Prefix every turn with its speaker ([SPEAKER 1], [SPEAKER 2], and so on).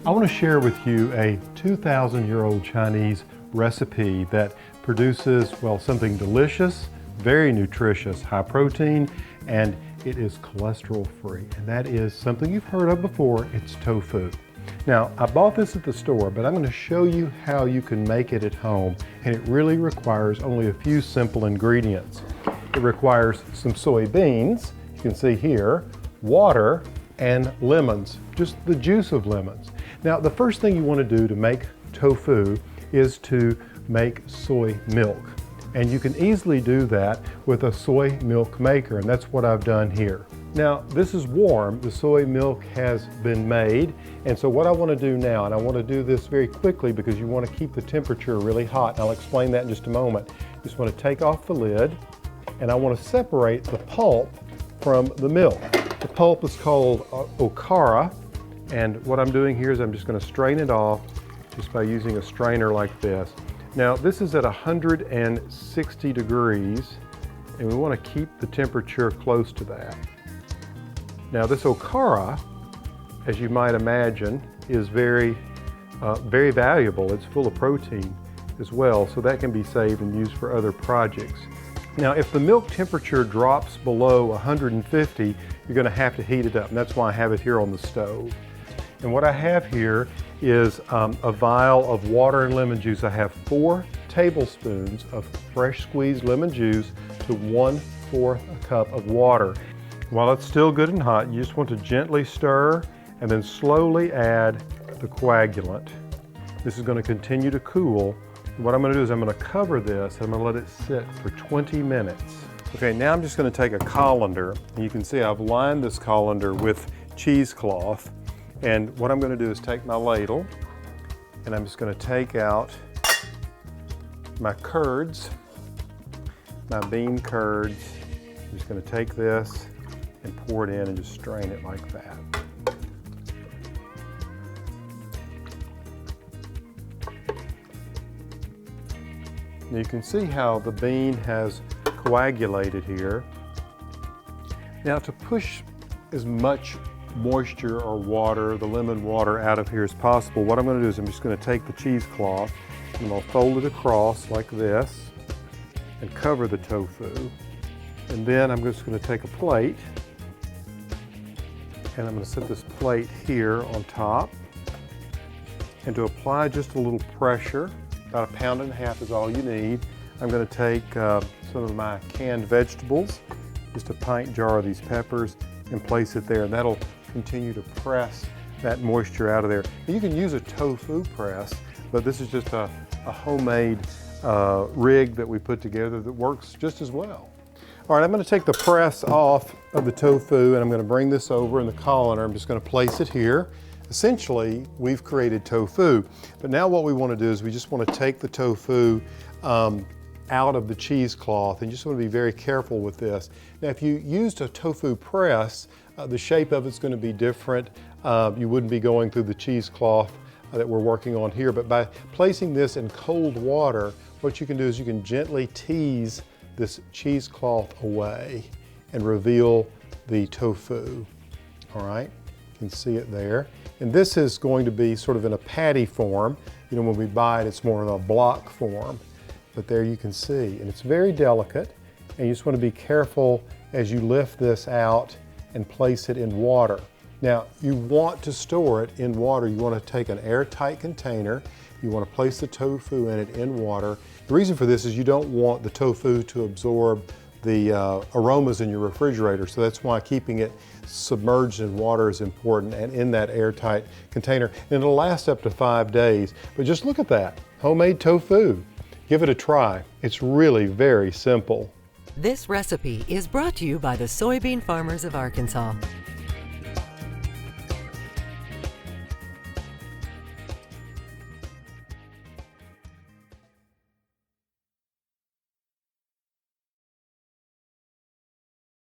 [SPEAKER 1] I want to share with you a 2,000-year-old Chinese recipe that produces, well, something delicious, very nutritious, high protein, and it is cholesterol free. And that is something you've heard of before. It's tofu. Now, I bought this at the store, but I'm going to show you how you can make it at home, and it really requires only a few simple ingredients. It requires some soybeans, you can see here, water, and lemons, just the juice of lemons. Now, the first thing you want to do to make tofu is to make soy milk. And you can easily do that with a soy milk maker, and that's what I've done here. Now, this is warm. The soy milk has been made, and so what I want to do now, and I want to do this very quickly because you want to keep the temperature really hot, and I'll explain that in just a moment. You just want to take off the lid, and I want to separate the pulp from the milk. The pulp is called okara, and what I'm doing here is I'm just going to strain it off just by using a strainer like this. Now, this is at 160 degrees, and we want to keep the temperature close to that. Now, this okara, as you might imagine, is very valuable. It's full of protein as well, so that can be saved and used for other projects. Now, if the milk temperature drops below 150, you're going to have to heat it up, and that's why I have it here on the stove. And what I have here is a vial of water and lemon juice. I have 4 tablespoons of fresh squeezed lemon juice to 1/4 a cup of water. While it's still good and hot, you just want to gently stir and then slowly add the coagulant. This is going to continue to cool. What I'm going to do is I'm going to cover this and I'm going to let it sit for 20 minutes. Okay, now I'm just going to take a colander, and you can see I've lined this colander with cheesecloth. And what I'm going to do is take my ladle, and I'm just going to take out my curds, my bean curds. I'm just going to take this and pour it in and just strain it like that. Now you can see how the bean has coagulated here. Now, to push as much moisture or water, the lemon water, out of here as possible, what I'm going to do is I'm just going to take the cheesecloth and I'm going to fold it across like this and cover the tofu. And then I'm just going to take a plate and I'm going to set this plate here on top. And to apply just a little pressure, about 1.5 pounds is all you need, I'm going to take some of my canned vegetables, just a pint jar of these peppers, and place it there, and that'll continue to press that moisture out of there. You can use a tofu press, but this is just a homemade rig that we put together that works just as well. All right, I'm going to take the press off of the tofu, and I'm going to bring this over in the colander. I'm just going to place it here. Essentially, we've created tofu, but now what we want to do is we just want to take the tofu out of the cheesecloth, and you just want to be very careful with this. Now, if you used a tofu press, the shape of it's going to be different. You wouldn't be going through the cheesecloth that we're working on here, but by placing this in cold water, what you can do is you can gently tease this cheesecloth away and reveal the tofu. All right, you can see it there. And this is going to be sort of in a patty form. You know, when we buy it, it's more in a block form. But there you can see, and it's very delicate, and you just want to be careful as you lift this out and place it in water. Now, you want to store it in water. You want to take an airtight container. You want to place the tofu in it in water. The reason for this is you don't want the tofu to absorb the aromas in your refrigerator, so that's why keeping it submerged in water is important and in that airtight container. And it'll last up to 5 days. But just look at that, homemade tofu. Give it a try. It's really very simple.
[SPEAKER 2] This recipe is brought to you by the soybean farmers of Arkansas.